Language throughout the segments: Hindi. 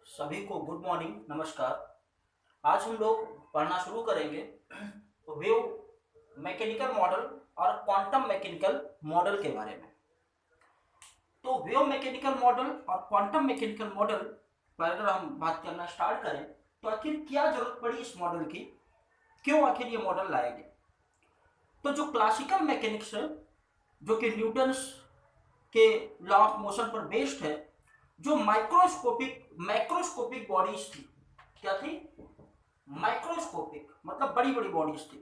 सभी को गुड मॉर्निंग, नमस्कार। आज हम लोग पढ़ना शुरू करेंगे वेव मैकेनिकल मॉडल और क्वांटम मैकेनिकल मॉडल के बारे में। तो वेव मैकेनिकल मॉडल और क्वांटम मैकेनिकल मॉडल पर अगर हम बात करना स्टार्ट करें तो आखिर क्या जरूरत पड़ी इस मॉडल की, क्यों आखिर ये मॉडल लाया गया। तो जो क्लासिकल मैकेनिक्स है, जो कि न्यूटन्स के लॉ ऑफ मोशन पर बेस्ड है, जो मैक्रोस्कोपिक बॉडीज थी, क्या थी? माइक्रोस्कोपिक मतलब बड़ी बड़ी बॉडीज थी,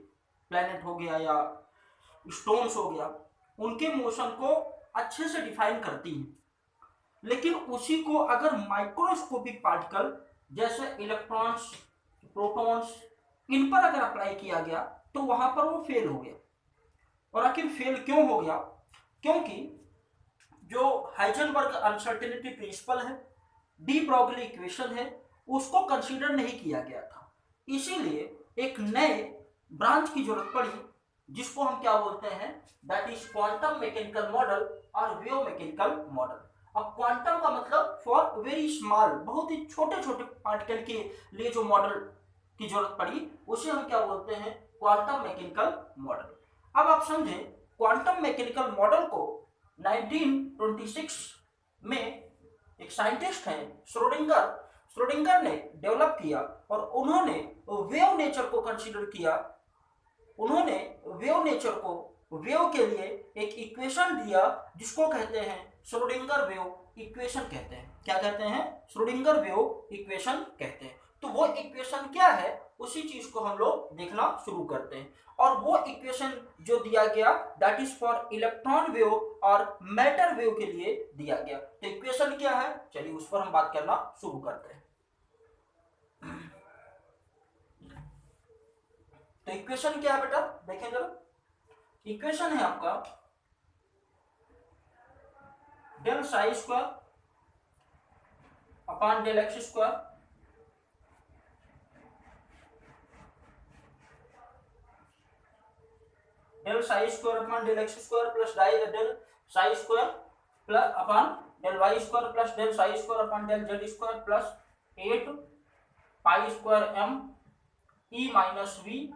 प्लैनेट हो गया या स्टोन्स हो गया, उनके मोशन को अच्छे से डिफाइन करती हैं। लेकिन उसी को अगर माइक्रोस्कोपिक पार्टिकल जैसे इलेक्ट्रॉन्स, प्रोटॉन्स, इन पर अगर अप्लाई किया गया तो वहां पर वो फेल हो गया। और आखिर फेल क्यों हो गया? क्योंकि जो हाइजेनबर्ग अनसर्टेनिटी प्रिंसिपल है, डी ब्रॉगली इक्वेशन है, उसको कंसीडर नहीं किया गया था। इसीलिए एक नए ब्रांच की जरूरत पड़ी जिसको हम क्या बोलते हैं, that is quantum mechanical model और वेव मैकेनिकल मॉडल। अब क्वांटम का मतलब फॉर वेरी स्मॉल, बहुत ही छोटे छोटे पार्टिकल के लिए जो मॉडल की जरूरत पड़ी उसे हम क्या बोलते हैं, क्वांटम मैकेनिकल मॉडल। अब आप समझें, क्वांटम मैकेनिकल मॉडल को 1926 में एक साइंटिस्ट हैं श्रोडिंगर ने डेवलप किया और उन्होंने वेव नेचर को कंसीडर किया। उन्होंने वेव नेचर को, वेव के लिए एक इक्वेशन दिया जिसको कहते हैं श्रोडिंगर वेव इक्वेशन कहते हैं। क्या कहते हैं? श्रोडिंगर वेव इक्वेशन कहते हैं। तो वो इक्वेशन क्या है, उसी चीज को हम लोग देखना शुरू करते हैं। और वो इक्वेशन जो दिया गया that is for electron wave और मैटर वेव के लिए दिया गया। तो इक्वेशन क्या है, चलिए उस पर हम बात करना शुरू करते हैं। तो इक्वेशन क्या है बेटा, देखें जरा। इक्वेशन है आपका del psi square upon del X square del psi square upon del X square plus del psi square plus upon del Y square plus del psi square upon del Z square plus 8 pi square M E minus V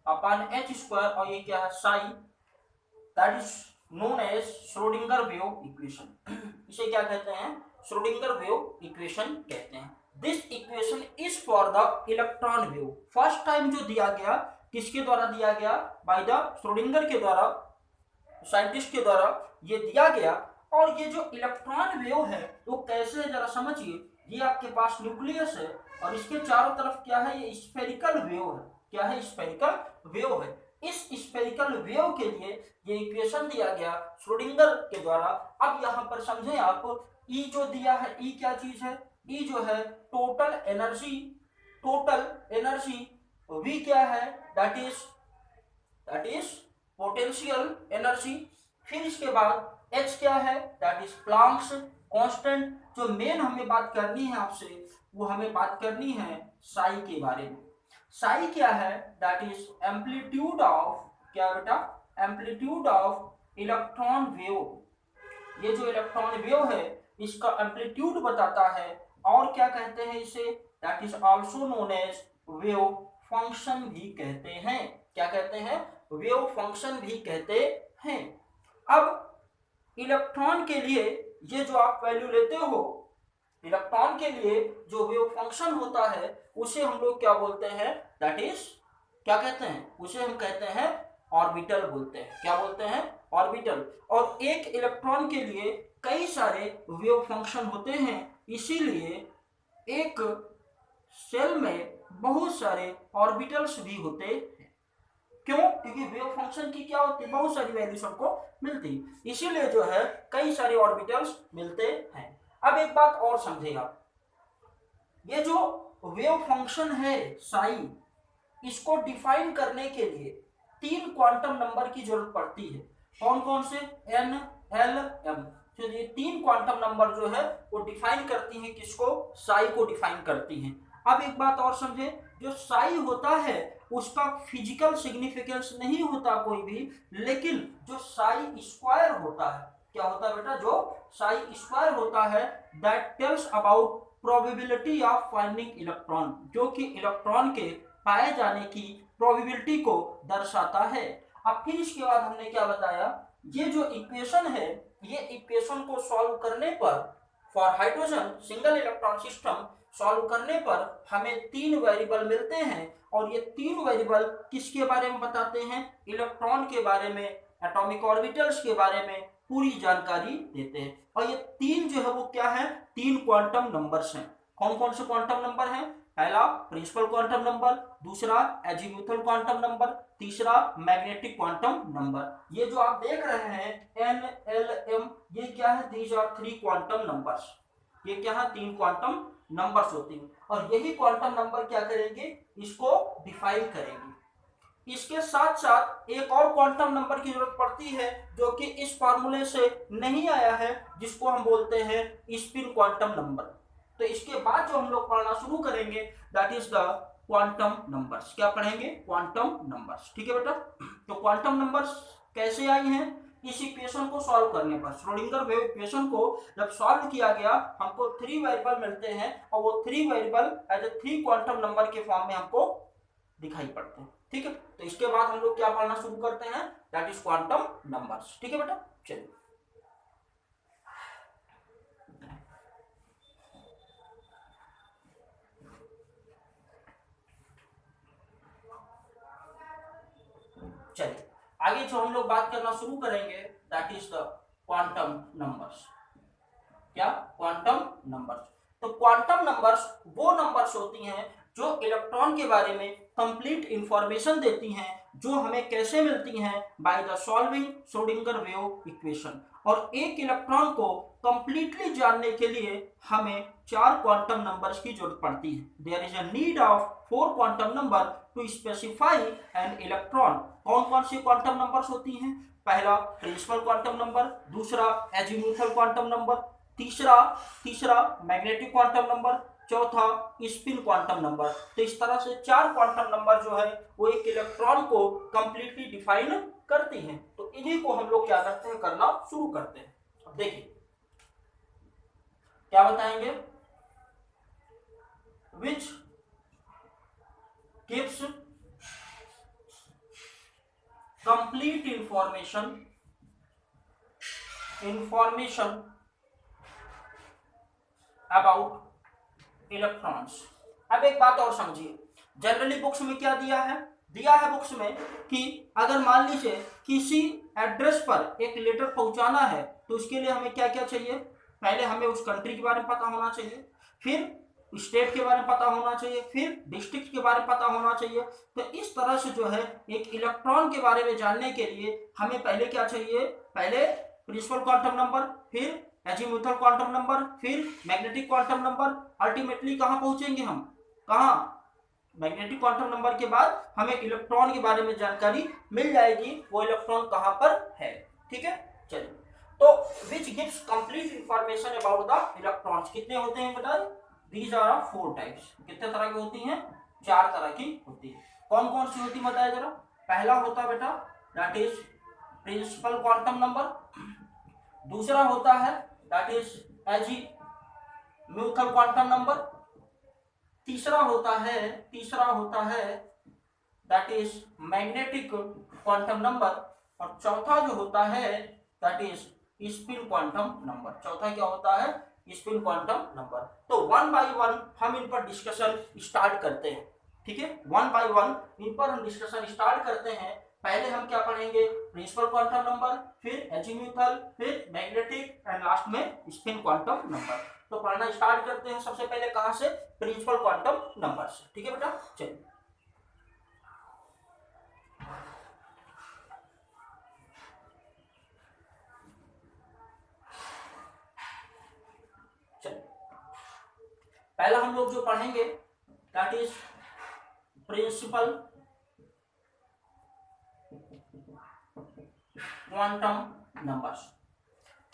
upon H square, और ये क्या है, psi, that is known as Schrodinger wave equation. इसे क्या कहते हैं? श्रोडिंगर वेव इक्वेशन कहते हैं। This equation is for the electron wave. First time जो दिया गया, किसके द्वारा दिया गया? बाय द श्रोडिंगर के द्वारा, साइंटिस्ट के द्वारा ये दिया गया। और ये जो इलेक्ट्रॉन वेव है वो कैसे है जरा समझिए। ये आपके पास न्यूक्लियस है और इसके चारों तरफ क्या है, ये स्फेरिकल वेव है। क्या है? स्फेरिकल वेव है। इस स्फेरिकल वेव के लिए ये इक्वेशन दिया गया श्रोडिंगर के द्वारा। अब यहां पर समझें आप, ई जो दिया है, ई क्या चीज है? ई जो है टोटल एनर्जी, वी क्या है, दैट इज पोटेंशियल एनर्जी। फिर इसके बाद एच क्या है, दैट इज प्लांक्स कांस्टेंट। जो मेन हमें बात करनी है आपसे, वो हमें बात करनी है साई के बारे में। साई क्या है, दैट इज एम्पलीट्यूड ऑफ, क्या बेटा, एम्पलीट्यूड ऑफ इलेक्ट्रॉन वेव। ये जो इलेक्ट्रॉन वेव है इसका एम्पलीट्यूड बताता है। और क्या कहते हैं इसे, that is also known as wave function भी कहते हैं। क्या कहते हैं? वेव फंक्शन भी कहते हैं। अब इलेक्ट्रॉन के लिए ये जो आप वैल्यू लेते हो, इलेक्ट्रॉन के लिए जो वेव फंक्शन होता है उसे हम लोग क्या बोलते हैं, दैट इज, क्या कहते हैं उसे, हम कहते हैं ऑर्बिटल बोलते हैं। क्या बोलते हैं? ऑर्बिटल। और एक इलेक्ट्रॉन के लिए कई सारे वेव फंक्शन होते हैं, इसीलिए एक सेल में बहुत सारे ऑर्बिटल्स भी होते हैं। क्यों? क्योंकि वेव फंक्शन की क्या होती है, बहुत सारी वैल्यूज हमको मिलती, इसीलिए जो है कई सारे ऑर्बिटल्स मिलते हैं। अब एक बात और समझे आप, ये जो वेव फंक्शन है साई, इसको डिफाइन करने के लिए 3 क्वांटम नंबर की जरूरत पड़ती है। कौन कौन से? N, L, M. तो ये 3 क्वांटम नंबर जो है वो डिफाइन करती हैं किसको? साई को डिफाइन करती हैं। अब एक बात और समझे, जो साई होता है उसका फिजिकल सिग्निफिकेंस नहीं होता कोई भी, लेकिन जो साई स्क्वायर होता है, क्या होता है बेटा, जो साई स्क्वायर होता है that tells about probability of finding electron, जो कि इलेक्ट्रॉन के पाए जाने की प्रोबेबिलिटी को दर्शाता है। अब फिर इसके बाद हमने क्या बताया, ये जो इक्वेशन है, ये इक्वेशन को सॉल्व करने पर for hydrogen single electron system solve करने पर हमें 3 वेरिएबल मिलते हैं, और ये 3 वेरिएबल किसके बारे में बताते हैं, इलेक्ट्रॉन के बारे में, एटॉमिक ऑर्बिटल्स के बारे में पूरी जानकारी देते हैं। और ये 3 जो है वो क्या है, 3 क्वांटम नंबर्स हैं। कौन कौन से क्वांटम नंबर हैं, पहला प्रिंसिपल क्वांटम नंबर, दूसरा एजीमुथल क्वांटम नंबर, तीसरा मैग्नेटिक क्वांटम नंबर। ये जो आप देख रहे हैं एन एल एम, ये क्या है, दीज आर 3 क्वांटम नंबर्स। ये क्या है, 3 क्वांटम नंबर्स होती हैं, और यही क्वांटम नंबर क्या करेंगे, इसको डिफाइन करेंगे। इसके साथ साथ एक और क्वांटम नंबर की जरूरत पड़ती है जो कि इस फार्मूले से नहीं आया है, जिसको हम बोलते हैं स्पिन क्वांटम नंबर। तो इसके बाद जो हम लोग पढ़ना शुरू करेंगे that is the quantum numbers. क्या पढ़ेंगे, क्वांटम नंबर्स। ठीक है बेटा, तो क्वांटम नंबर्स कैसे आई हैं, इस इक्वेशन को सॉल्व करने पर, श्रोडिंगर वेव इक्वेशन को जब सॉल्व किया गया हमको 3 वेरिएबल मिलते हैं, और वो 3 variable as a 3 quantum number के फॉर्म में हमको दिखाई पड़ते हैं। ठीक है, तो इसके बाद हम लोग क्या पढ़ना शुरू करते हैं, दैट इज क्वांटम नंबर्स। ठीक है बेटा, चलिए चलिए आगे जो हम लोग बात करना शुरू करेंगे that is the quantum numbers. क्या, क्वांटम नंबर्स। तो क्वांटम नंबर्स वो नंबर्स होती हैं जो इलेक्ट्रॉन के बारे में कंप्लीट इंफॉर्मेशन देती हैं, जो हमें कैसे मिलती हैं, by the solving Schrodinger wave equation. और एक इलेक्ट्रॉन को कंप्लीटली जानने के लिए हमें 4 क्वांटम नंबर्स की जरूरत पड़ती है। There is a need of 4 quantum number to specify an electron. कौन कौन सी क्वांटम नंबर्स होती हैं, पहला प्रिंसिपल क्वांटम नंबर, दूसरा एजीमुथल क्वांटम नंबर, तीसरा मैग्नेटिक क्वांटम नंबर, चौथा स्पिन क्वांटम नंबर। तो इस तरह से 4 क्वांटम नंबर जो है वो एक इलेक्ट्रॉन को कंप्लीटली डिफाइन करती हैं। तो इन्हीं को हम लोग क्या करते हैं, करना शुरू करते हैं। अब देखिए क्या बताएंगे, which gives complete information about electrons. अब एक बात और समझिए, जनरली बुक्स में क्या दिया है बुक्स में कि अगर मान लीजिए किसी एड्रेस पर एक लेटर पहुंचाना है तो उसके लिए हमें क्या क्या चाहिए, पहले हमें उस कंट्री के बारे में पता होना चाहिए, फिर स्टेट के बारे में पता होना चाहिए, फिर डिस्ट्रिक्ट के बारे में पता होना चाहिए। तो इस तरह से जो है एक इलेक्ट्रॉन के बारे में जानने के लिए हमें पहले क्या चाहिए, पहले प्रिंसिपल क्वांटम नंबर, फिर एजीमुथल क्वांटम नंबर, फिर मैग्नेटिक क्वांटम नंबर। अल्टीमेटली कहां पहुंचेंगे हम, कहां, मैग्नेटिक क्वांटम नंबर के बाद हमें इलेक्ट्रॉन के बारे में जानकारी मिल जाएगी, वो इलेक्ट्रॉन कहां पर है। ठीक है, चलिए तो which gives complete information about the electrons. कितने होते हैं बेटा, दीज आर ऑफ 4 टाइप्स। कितने तरह की होती हैं, 4 तरह की होती है। कौन कौन सी होती बताया जरा, पहला होता है बेटा that is principal quantum number, दूसरा होता है that is azimuthal quantum number, तीसरा होता है that is magnetic quantum number, और चौथा जो होता है that is spin quantum number. चौथा क्या होता है, स्पिन क्वांटम नंबर। तो 1 बाय 1 हम इन पर डिस्कशन स्टार्ट करते हैं। ठीक है, 1 बाय 1 इन पर हम डिस्कशन स्टार्ट करते हैं। पहले हम क्या पढ़ेंगे, प्रिंसिपल क्वांटम नंबर, फिर एजीमुथल, फिर मैग्नेटिक एंड लास्ट में स्पिन क्वांटम नंबर। तो पढ़ना स्टार्ट करते हैं सबसे पहले कहां से, प्रिंसिपल क्वांटम नंबर से। ठीक है बेटा, चलिए पहला हम लोग जो पढ़ेंगे that is principal quantum numbers.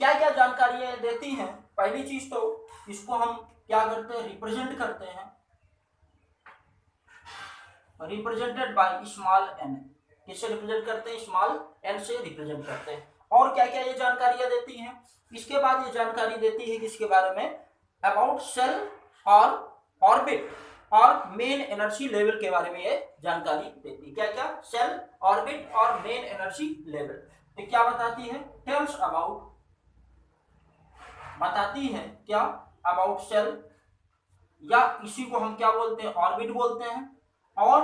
क्या क्या जानकारी देती हैं, पहली चीज तो इसको हम क्या करते हैं, रिप्रेजेंट करते हैं, रिप्रेजेंटेड बाय स्मॉल एन। किससे रिप्रेजेंट करते हैं, स्मॉल एन से रिप्रेजेंट करते हैं। और क्या क्या ये जानकारियां देती हैं। इसके बाद ये जानकारी देती है किसके बारे में, अबाउट सेल और ऑर्बिट और मेन एनर्जी लेवल के बारे में ये जानकारी देती है। क्या क्या, सेल, ऑर्बिट और मेन एनर्जी लेवल। तो क्या बताती है, टेल्स अबाउट, बताती है क्या, अबाउट सेल, या इसी को हम क्या बोलते हैं, ऑर्बिट बोलते हैं, और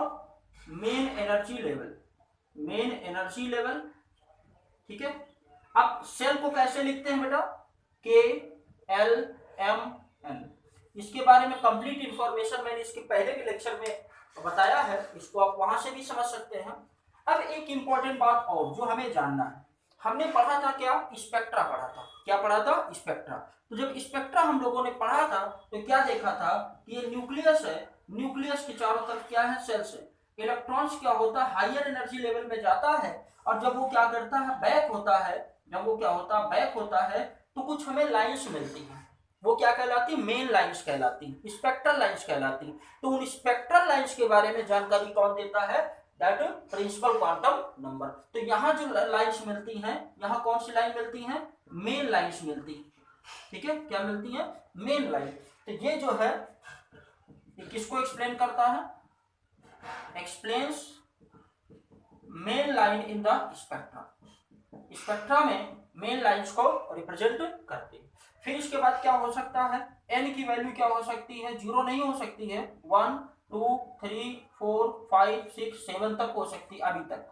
main energy level, main energy level. ठीक है। अब सेल को कैसे लिखते हैं बेटा, के एल एम एन। इसके बारे में कंप्लीट इंफॉर्मेशन मैंने इसके पहले के लेक्चर में बताया है, इसको आप वहां से भी समझ सकते हैं। अब एक इंपॉर्टेंट बात और जो हमें जानना है, हमने पढ़ा था क्या, स्पेक्ट्रा पढ़ा था। क्या पढ़ा था, स्पेक्ट्रा। तो जब स्पेक्ट्रा हम लोगों ने पढ़ा था तो क्या देखा था कि ये न्यूक्लियस है, न्यूक्लियस के चारों तरफ क्या है, सेल्स है। इलेक्ट्रॉन्स क्या होता है, हायर एनर्जी लेवल में जाता है, और जब वो क्या करता है, बैक होता है, जब वो क्या होता है, बैक होता है, तो कुछ हमें लाइंस मिलती हैं। वो क्या कहलाती, मेन लाइंस कहलाती, स्पेक्ट्रल लाइंस कहलाती। तो उन स्पेक्ट्रल लाइंस के बारे में जानकारी कौन देता है, दैट प्रिंसिपल क्वांटम नंबर। तो यहाँ जो लाइंस मिलती हैं, यहाँ कौन सी लाइन मिलती हैं, मेन लाइंस मिलती। ठीक है, क्या मिलती है, मेन लाइन। तो ये जो है ये किसको एक्सप्लेन करता है, explains main line in the spectra. Spectra में मेन लाइंस को रिप्रेजेंट करते हैं। फिर इसके बाद क्या हो सकता है, n की वैल्यू क्या हो सकती है, 0 नहीं हो सकती है, 1 2 3 4 5 6 7 तक हो सकती है अभी तक।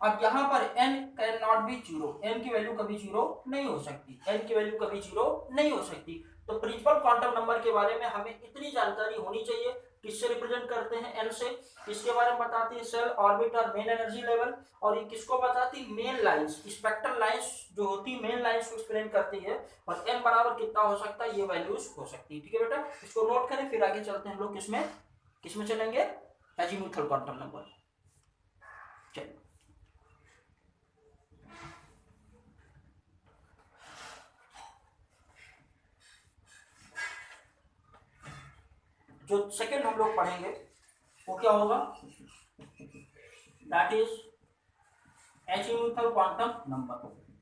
अब यहाँ पर n can not be 0, n की वैल्यू कभी 0 नहीं हो सकती, n की वैल्यू कभी 0 नहीं हो सकती। तो प्रिंसिपल क्वांटम नंबर के बारे में हमें इतनी जानकारी होनी चाहिए, किससे रिप्रेजेंट करते हैं, n से। इसके बारे में बताती है सेल, ऑर्बिट और मेन एनर्जी लेवल। और ये किसको बताती है, मेन लाइंस, स्पेक्ट्रल लाइंस जो होती है मेन लाइंस को एक्सप्लेन करती है। और n बराबर कितना हो सकता है, ये वैल्यूज हो सकती है। ठीक है बेटा, इसको नोट करें, फिर आगे चलते हैं हम लोग किसमें, किसमें चलेंगे, अजीमुथल क्वांटम नंबर। चलिए, जो सेकंड हम लोग पढ़ेंगे वो क्या होगा, that is azimuthal quantum number.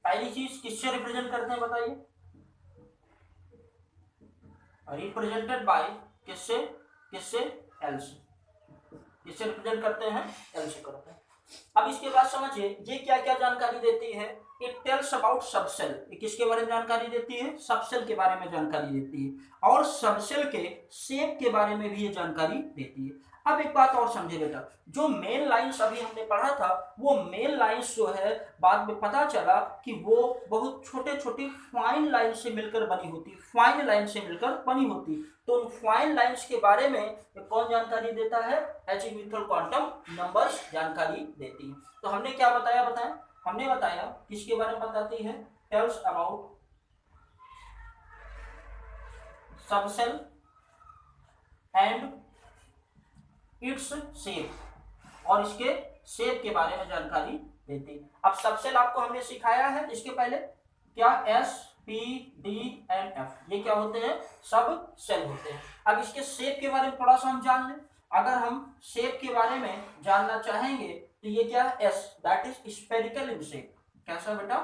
पहली चीज किससे रिप्रेजेंट करते हैं बताइए, रिप्रेजेंटेड बाय, किससे, किससे, एल से। किससे रिप्रेजेंट करते हैं, एल से करते हैं। अब इसके बाद समझिए ये क्या क्या जानकारी देती है, इट टेल्स अबाउट सबसेल। ये किसके बारे में जानकारी देती है, सबसेल के बारे में जानकारी देती है, और सबसेल के शेप के बारे में भी ये जानकारी देती है। अब एक बात और समझे बेटा, जो मेन लाइंस अभी हमने पढ़ा था, वो मेन लाइंस जो है बाद में पता चला कि वो बहुत छोटे छोटे फाइन लाइन से मिलकर बनी होती, फाइन लाइन से मिलकर बनी होती। तो उन फाइन लाइंस के बारे में कौन जानकारी देता है, अजीमुथल क्वांटम नंबर्स जानकारी देती है। तो हमने क्या बताया, बताएं, हमने बताया किसके बारे में बताती है, tells about subshell and its shape, और इसके शेप के बारे में जानकारी देती है। अब सबसेल आपको हमने सिखाया है इसके पहले, क्या, S P D and F, ये क्या होते हैं, सब सेल होते हैं। अब इसके शेप के बारे में थोड़ा सा हम जान लें। अगर हम शेप के बारे में जानना चाहेंगे तो ये क्या है, S, that is spherical in shape. कैसा बेटा,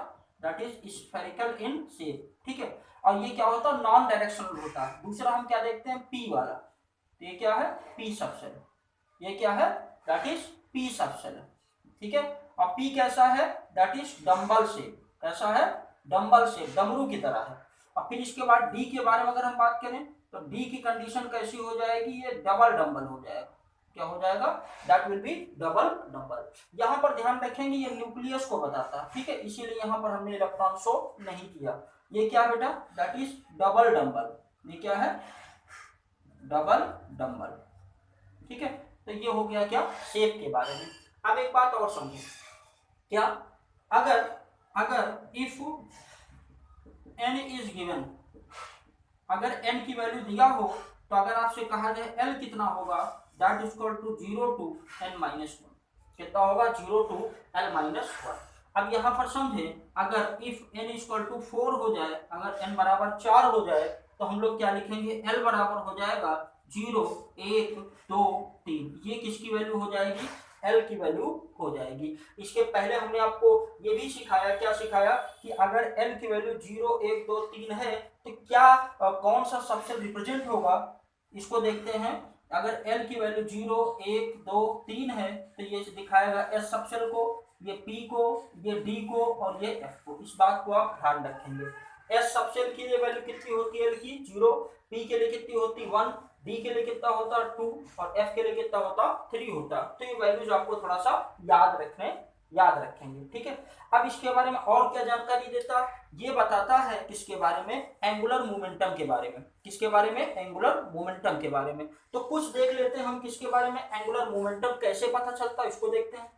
that is spherical in shape. ठीक है, और ये क्या होता है, नॉन डायरेक्शनल होता है। दूसरा हम क्या देखते हैं, पी वाला, तो ये क्या है, पी सबसेल, ये क्या है, दैट इज पी सबसेल। ठीक है, और पी कैसा है, दैट इज डंबल शेप। कैसा है, डंबल शेप, डमरू की तरह है। और फिर इसके बाद डी के बारे में अगर हम बात करें तो डी की कंडीशन कैसी हो जाएगी, ये डबल डंबल हो जाएगा। क्या हो जाएगा, that will be double dumbbell. यहाँ पर ध्यान रखेंगे ये न्यूक्लियस को बताता है, ठीक है, इसीलिए यहाँ पर हमने इलेक्ट्रॉन शो नहीं किया। ये क्या बेटा, दैट इज डबल डंबल, ये क्या है, डबल डंबल। ठीक है, तो ये हो गया क्या, शेप के बारे में। अब एक बात और समझिए, क्या, अगर इफ n इज गिवन, अगर n की वैल्यू दिया हो तो अगर आपसे कहा जाए l कितना होगा, that is equal to 0 to n-1, कितना होगा, 0 to n-1। अब यहाँ पर समझे, अगर if n is equal to 4 हो जाए, अगर n बराबर 4 हो जाए तो हम लोग क्या लिखेंगे, l बराबर हो जाएगा 0 1 2 3। ये किसकी वैल्यू हो जाएगी, एल की वैल्यू हो जाएगी। इसके पहले हमने आपको ये भी सिखाया, क्या सिखाया कि अगर एल की वैल्यू 0 1 2 3 है तो क्या कौन सा सबसेल रिप्रेजेंट होगा, इसको देखते हैं। अगर एल की वैल्यू 0 1 2 3 है तो ये दिखाएगा एस सबसेल को, ये पी को, ये डी को और ये एफ को। इस बात को आप ध्यान रखेंगे। एस सबसेल के लिए वैल्यू कितनी होती है एल की 0, पी के लिए कितनी होती 1, डी के लिए कितना होता 2 और एफ के लिए कितना होता 3 होता। तो ये वैल्यूज आपको थोड़ा सा याद रखेंगे, ठीक है। अब इसके बारे में और क्या जानकारी देता, ये बताता है किसके बारे में, एंगुलर मोमेंटम के बारे में। किसके बारे में, एंगुलर मोमेंटम के बारे में। तो कुछ देख लेते हैं हम किसके बारे में, एंगुलर मोमेंटम कैसे पता चलता है इसको देखते हैं,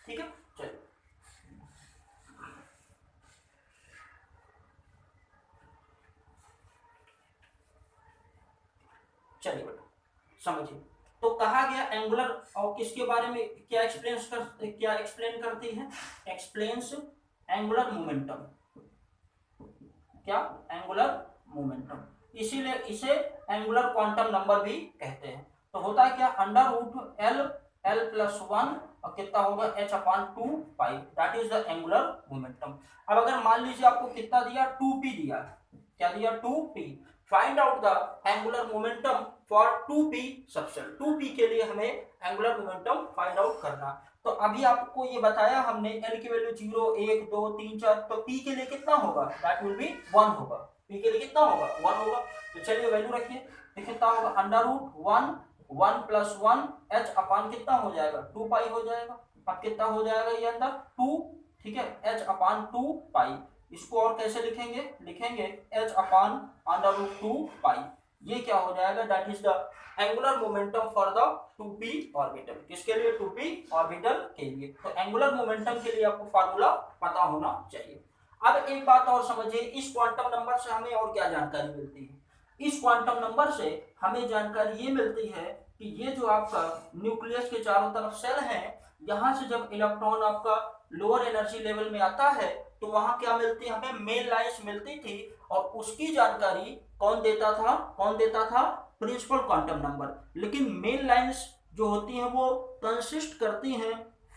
ठीक है। चलिए चलिए बेटा समझिए। तो कहा गया एंगुलर और किसके बारे में क्या एक्सप्लेन करती है, एक्सप्लेन्स एंगुलर मोमेंटम। क्या, एंगुलर मोमेंटम, इसीलिए इसे एंगुलर क्वांटम नंबर भी कहते हैं। तो होता है क्या, अंडर रूट एल प्लस 1 और कितना होगा h/2 pi, that is the angular momentum. अब अगर मान लीजिए आपको कितना दिया 2p दिया, क्या दिया 2p, find out the angular momentum for 2p subshell. 2p के लिए हमें एंगुलर मोमेंटम फाइंड आउट करना। तो अभी आपको ये बताया हमने एल की वैल्यू 0 1 2 3 4, तो p के लिए कितना होगा, दैट विल बी 1 होगा। p के लिए कितना होगा 1 होगा। तो चलिए वैल्यू रखिए, तो कितना होगा अंडर रूट 1 प्लस 1 h अपान कितना हो जाएगा 2 पाई हो जाएगा। अब कितना हो जाएगा ये अंदर 2, ठीक है, h/2 पाई। इसको और कैसे लिखेंगे h/2 पाई। ये क्या हो जाएगा, that is the angular momentum for the 2p orbital. किसके लिए, 2p ऑर्बिटल के लिए। तो एंगुलर मोमेंटम के लिए आपको फार्मूला पता होना चाहिए। अब एक बात और समझिए, इस क्वांटम नंबर से हमें और क्या जानकारी मिलती है। इस क्वांटम नंबर से हमें जानकारी ये मिलती है कि ये जो आपका न्यूक्लियस के चारों तरफ सेल है, यहाँ से जब इलेक्ट्रॉन आपका लोअर एनर्जी लेवल में आता है तो वहां क्या मिलती है, हमें मेन लाइंस मिलती थी और उसकी जानकारी कौन देता था, प्रिंसिपल क्वांटम नंबर। लेकिन मेन लाइंस जो होती हैं वो कंसिस्ट करती हैं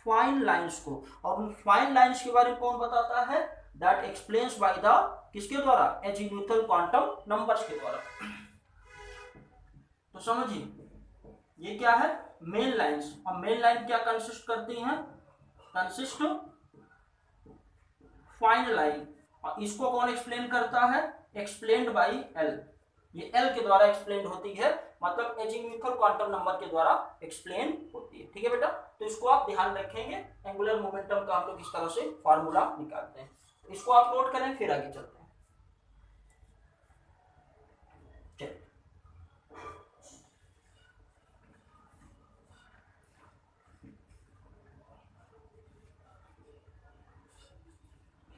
फाइन लाइंस को, और उन फाइन लाइंस के बारे में कौन बताता है, दैट एक्सप्लेन्स बाय द किसके द्वारा, अजीमुथल क्वांटम नंबर्स के द्वारा। तो समझिए ये क्या है, मेन लाइंस। और मेन लाइन क्या कंसिस्ट करती हैं, कंसिस्ट फाइन लाइन। और इसको कौन एक्सप्लेन करता है, एक्सप्लेन्ड बाय एल। ये एल के द्वारा एक्सप्लेन होती है, मतलब अजीमुथल क्वांटम नंबर के द्वारा एक्सप्लेन होती है, ठीक है बेटा। तो इसको आप ध्यान रखेंगे, एंगुलर मोमेंटम का हम लोग इस तरह से फार्मूला निकालते हैं। इसको आप नोट करें, फिर आगे चलते हैं।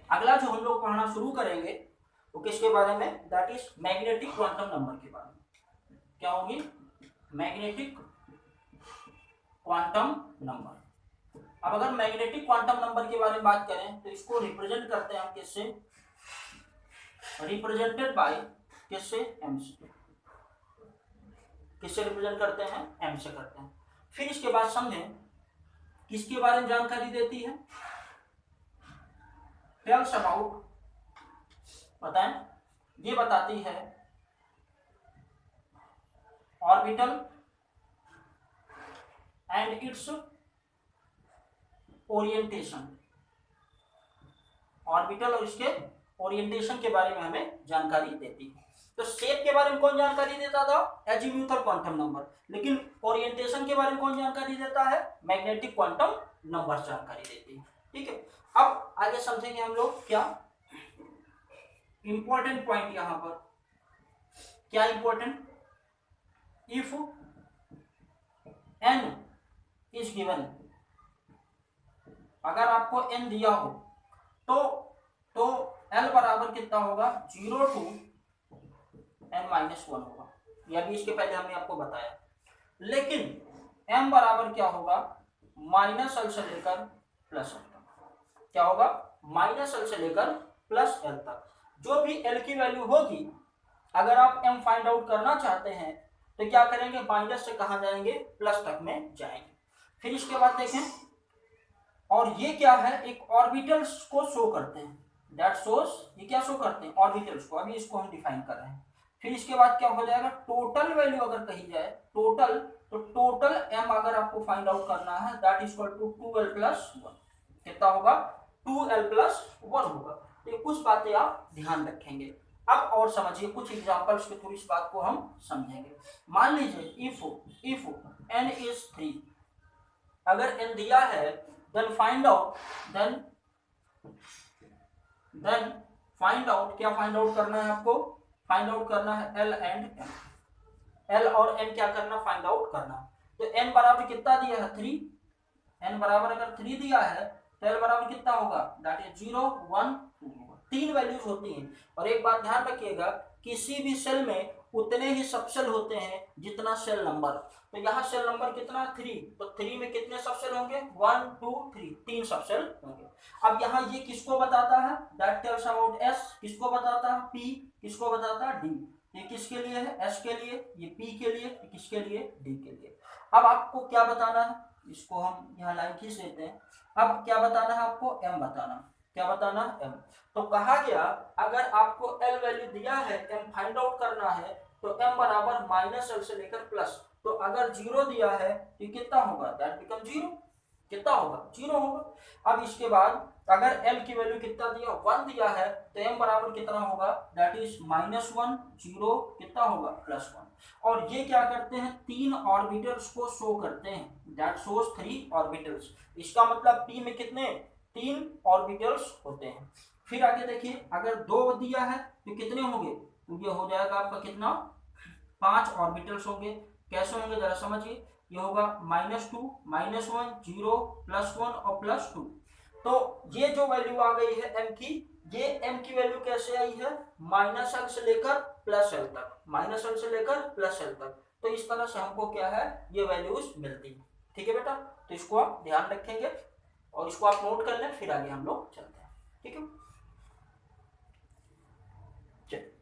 अगला जो हम लोग पढ़ना शुरू करेंगे वो किसके बारे में, that is magnetic quantum number के बारे में। क्या होगी, मैग्नेटिक क्वांटम नंबर। अब अगर मैग्नेटिक क्वांटम नंबर के बारे में बात करें तो इसको रिप्रेजेंट करते हैं हम किससे, रिप्रेजेंटेड बाय किससे, एम से। किससे रिप्रेजेंट करते हैं, एम से करते हैं। फिर इसके बाद समझें किसके बारे में जानकारी देती है, टेल्स अबाउट, बताएं, ये बताती है orbital and it's orientation. Orbital और इसके ओरिएंटेशन के बारे में हमें जानकारी देती है। तो शेप के बारे में कौन जानकारी देता था, अजीमुथल क्वांटम नंबर। लेकिन ओरिएंटेशन के बारे में कौन जानकारी देता है, मैग्नेटिक क्वांटम नंबर जानकारी देती है, ठीक है। अब आगे समझेंगे हम लोग क्या इंपॉर्टेंट पॉइंट, यहां पर क्या important, if n is given, अगर आपको n दिया हो तो l बराबर कितना होगा 0 to n-1 होगा। यह भी इसके पहले हमने आपको बताया। लेकिन m बराबर क्या होगा, -l से लेकर प्लस l तक। क्या होगा, -l से लेकर प्लस l तक। जो भी l की वैल्यू होगी, अगर आप m फाइंड आउट करना चाहते हैं तो क्या करेंगे, माइनस से कहां जाएंगे, प्लस तक में जाएंगे। फिर इसके बाद देखें, और ये क्या है, एक ऑर्बिटल्स को शो करते हैं, दैट शोस, ये क्या शो करते हैं, ऑर्बिटल्स को, अभी इसको हम डिफाइन कर रहे हैं। फिर इसके बाद क्या हो जाएगा, टोटल वैल्यू अगर कही जाए, टोटल, तो टोटल एम अगर आपको फाइंड आउट करना है, that is equal to 2l plus 1, कितना होगा, 2l प्लस 1 होगा। तो ये कुछ बातें आप ध्यान रखेंगे। अब और समझिए, कुछ एग्जांपल्स के थ्रू इस बात को हम समझेंगे। मान लीजिए इफ n इज 3, अगर n दिया है, then find out, then find out, क्या फाइंड आउट करना है आपको, फाइंड आउट करना है L एंड M, L और M क्या करना, फाइंड आउट करना। तो n बराबर कितना दिया है, 3, n बराबर अगर 3 दिया है तो L बराबर कितना होगा, दैट इज 0 1 2 होगा। 3 वैल्यूज होती हैं। और एक बात ध्यान रखिएगा, किसी भी सेल में उतने ही सब सेल होते हैं जितना सेल नंबर। तो यहाँ सेल नंबर कितना, 3, तो 3 में कितने सब सेल होंगे, 1 2 3, 3 सब सेल होंगे। अब यहाँ ये किसको बताता है, दैट टेल्स अबाउट S, किसको बताता है, P, किसको बताता है, D। ये किसके लिए है, S के लिए, ये P के लिए, ये किसके लिए, D के लिए। अब आपको क्या बताना है, इसको हम यहाँ लाइन खींच देते हैं। अब क्या बताना है आपको, M बताना, क्या बताना, M। तो कहा गया, अगर आपको L वैल्यू दिया है, M फाइंड आउट करना है, तो M बराबर -L से लेकर प्लस। तो अगर 0 दिया है तो कितना होगा, दैट बिकम 0, कितना होगा, 0 होगा। अब इसके बाद अगर L की वैल्यू कितना दिया, 1 दिया है, तो M बराबर कितना होगा, दैट इज -1 0, कितना होगा, +1। और ये क्या करते हैं, 3 ऑर्बिटल्स को शो करते हैं, दैट शोस 3 ऑर्बिटल्स। इसका मतलब P में कितने, 3 ऑर्बिटल्स होते हैं। फिर आगे देखिए, अगर 2 दिया है तो कितने होंगे, तो ये हो जाएगा आपका कितना, 5 ऑर्बिटल्स होंगे। कैसे होंगे जरा समझिए, ये होगा -2 -1 0 +1 और +2। तो ये जो वैल्यू आ गई है m की, ये m की वैल्यू कैसे आई है, -l से लेकर +l तक, -l से लेकर +l तक। तो इस तरह से हमको क्या है, ये वैल्यूज मिलती है। ठीक है बेटा, तो इसको आप ध्यान रखेंगे और इसको आप नोट कर लें, फिर आगे हम लोग चलते हैं। ठीक है, चलिए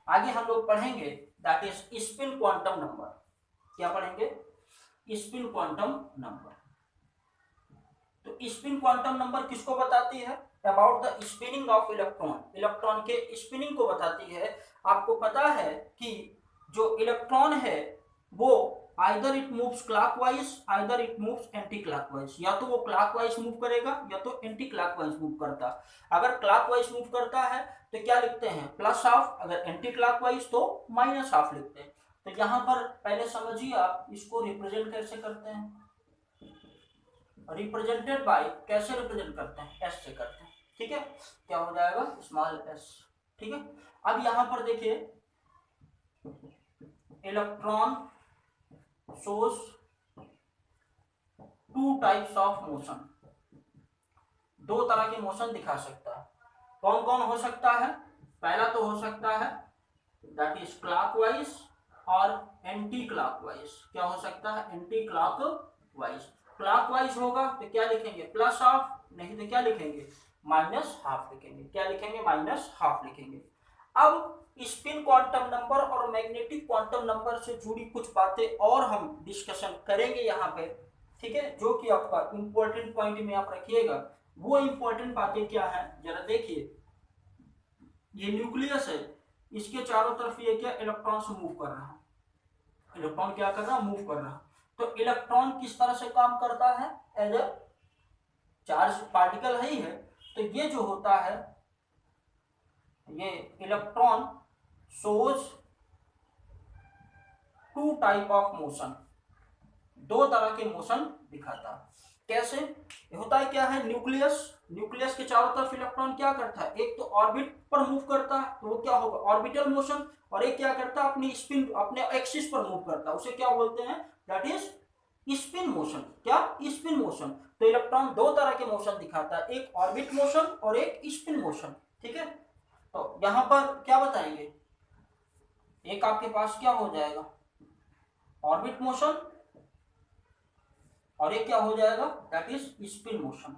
आगे हम लोग पढ़ेंगे, that is spin quantum number. क्या पढ़ेंगे, स्पिन क्वांटम नंबर। तो स्पिन क्वांटम नंबर किसको बताती है, about the spinning of electron, electron के स्पिनिंग को बताती है। आपको पता है कि जो इलेक्ट्रॉन है वो either it moves clockwise, either it moves anti clockwise, या तो वो क्लॉकवाइज मूव करेगा या तो एंटी क्लॉकवाइज मूव करता। अगर क्लॉकवाइज मूव करता है तो क्या लिखते हैं, +हाफ, अगर एंटी क्लॉकवाइज तो -हाफ लिखते हैं। तो यहाँ पर पहले समझिए आप इसको रिप्रेजेंट कैसे करते हैं, रिप्रेजेंटेड बाय, कैसे रिप्रेजेंट करते हैं, एस से करते हैं। ठीक है, क्या हो जाएगा, स्मॉल एस। ठीक है, अब यहां पर देखिए, electron shows 2 types of motion, 2 तरह के मोशन दिखा सकता है। कौन कौन हो सकता है, पहला तो हो सकता है दैट इज क्लॉकवाइज और एंटी क्लॉकवाइज। क्या हो सकता है, एंटी क्लॉकवाइज। क्लॉकवाइज होगा तो क्या लिखेंगे, +हाफ, नहीं तो क्या लिखेंगे, -हाफ लिखेंगे। क्या लिखेंगे, -हाफ लिखेंगे। अब स्पिन क्वांटम नंबर और मैग्नेटिक क्वांटम नंबर से जुड़ी कुछ बातें और हम डिस्कशन करेंगे यहाँ पे। ठीक है, जो कि आपका इंपॉर्टेंट पॉइंट में आप रखिएगा। वो इंपॉर्टेंट बातें क्या है, जरा देखिए, ये न्यूक्लियस है, इसके चारों तरफ ये क्या, इलेक्ट्रॉन से मूव कर रहा है, इलेक्ट्रॉन क्या कर रहा, मूव कर रहा। तो इलेक्ट्रॉन किस तरह से काम करता है, एज अ चार्ज पार्टिकल है ही है। तो ये जो होता है, ये electron shows 2 type of motion, 2 तरह के मोशन दिखाता है। कैसे होता है, क्या है, न्यूक्लियस, न्यूक्लियस के चारों तरफ इलेक्ट्रॉन क्या करता है, एक तो ऑर्बिट पर मूव करता है, तो वो क्या होगा, ऑर्बिटल मोशन। और एक क्या करता है, अपनी स्पिन, अपने एक्सिस पर मूव करता है, उसे क्या बोलते हैं, दैट इज स्पिन मोशन। क्या, स्पिन मोशन। तो इलेक्ट्रॉन 2 तरह के मोशन दिखाता है, एक ऑर्बिट मोशन और एक स्पिन मोशन। ठीक है, तो यहां पर क्या बताएंगे, एक आपके पास क्या हो जाएगा, ऑर्बिट मोशन, और एक क्या हो जाएगा, दैट इज स्पिन मोशन।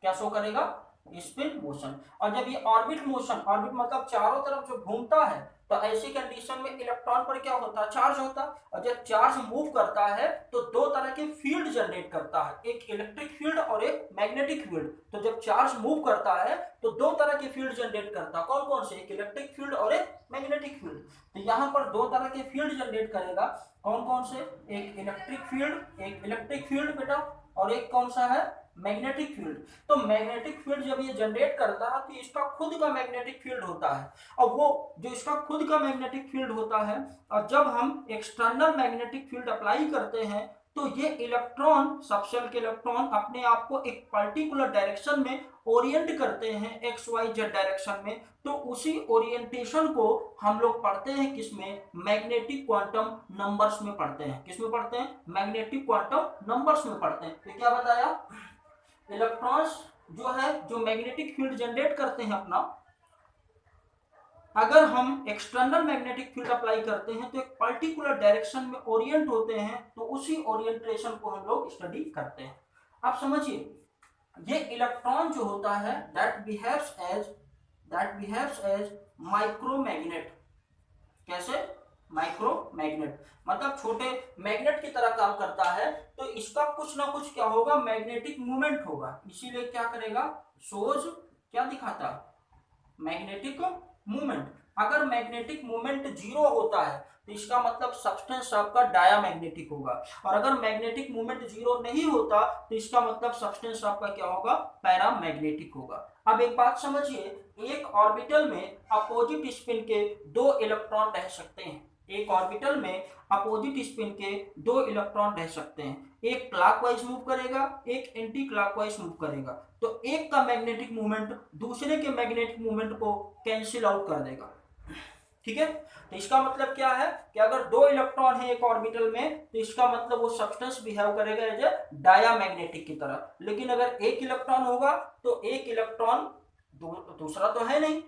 क्या शो करेगा, स्पिन मोशन। और जब ये ऑर्बिट मोशन, ऑर्बिट मतलब चारों तरफ जो घूमता है, तो ऐसी कंडीशन में इलेक्ट्रॉन पर क्या होता है, चार्ज होता है। और जब चार्ज मूव करता है तो दो तरह के फील्ड जनरेट करता है, एक इलेक्ट्रिक फील्ड और एक मैग्नेटिक फील्ड। तो जब चार्ज मूव करता है तो दो तरह के फील्ड जनरेट करता है, कौन कौन से, एक इलेक्ट्रिक फील्ड और एक मैग्नेटिक फील्ड। तो यहाँ पर दो तरह के फील्ड जनरेट करेगा, कौन कौन से, एक इलेक्ट्रिक फील्ड बेटा, और एक कौन सा है, मैग्नेटिक फील्ड। तो मैग्नेटिक फील्ड जब ये जनरेट करता है तो इसका खुद का मैग्नेटिक फील्ड होता है, और वो जो इसका खुद का मैग्नेटिक फील्ड होता है, और जब हम एक्सटर्नल मैग्नेटिक फील्ड अप्लाई करते हैं तो ये इलेक्ट्रॉन, सब शेल के इलेक्ट्रॉन अपने आप को एक पर्टिकुलर डायरेक्शन में ओरिएंट करते हैं, एक्स वाई जेड डायरेक्शन में। तो उसी ओरिएंटेशन को हम लोग पढ़ते हैं किसमें, मैग्नेटिक क्वांटम नंबर्स में पढ़ते हैं। किसमें पढ़ते हैं, मैग्नेटिक क्वांटम नंबर्स में पढ़ते हैं। तो क्या बताया, इलेक्ट्रॉन्स जो है जो मैग्नेटिक फील्ड जनरेट करते हैं अपना, अगर हम एक्सटर्नल मैग्नेटिक फील्ड अप्लाई करते हैं तो एक पर्टिकुलर डायरेक्शन में ओरिएंट होते हैं, तो उसी ओरिएंटेशन को हम लोग स्टडी करते हैं। आप समझिए, ये इलेक्ट्रॉन जो होता है दैट बिहेव्स एज माइक्रोमैग्नेट। कैसे, माइक्रोमैग्नेट मतलब छोटे मैग्नेट की तरह काम करता है। तो इसका कुछ ना कुछ क्या होगा, मैग्नेटिक मूवमेंट होगा, इसीलिए क्या करेगा, सोज क्या दिखाता, मैग्नेटिक मूवमेंट। अगर मैग्नेटिक मूवमेंट जीरो होता है तो इसका मतलब सब्सटेंस आपका डायामैग्नेटिक होगा, और अगर मैग्नेटिक मूवमेंट जीरो नहीं होता तो इसका मतलब सब्सटेंस आपका क्या होगा, पैरामैग्नेटिक होगा। अब एक बात समझिए, एक ऑर्बिटल में अपोजिट स्पिन के दो इलेक्ट्रॉन रह सकते हैं, एक ऑर्बिटल में अपोजिट स्पिन के दो इलेक्ट्रॉन रह सकते हैं, एक क्लॉकवाइज मूव करेगा, एक एंटी क्लॉकवाइज मूव करेगा। तो एक का मैग्नेटिक मूवमेंट दूसरे के मैग्नेटिक मूवमेंट को कैंसिल आउट कर देगा, ठीक है। तो इसका मतलब क्या है कि अगर दो इलेक्ट्रॉन है एक ऑर्बिटल में तो इसका मतलब वो सब्सटेंस बिहेव करेगा एज ए डायामैग्नेटिक की तरह। लेकिन अगर एक इलेक्ट्रॉन होगा तो एक इलेक्ट्रॉन दूसरा तो है नहीं,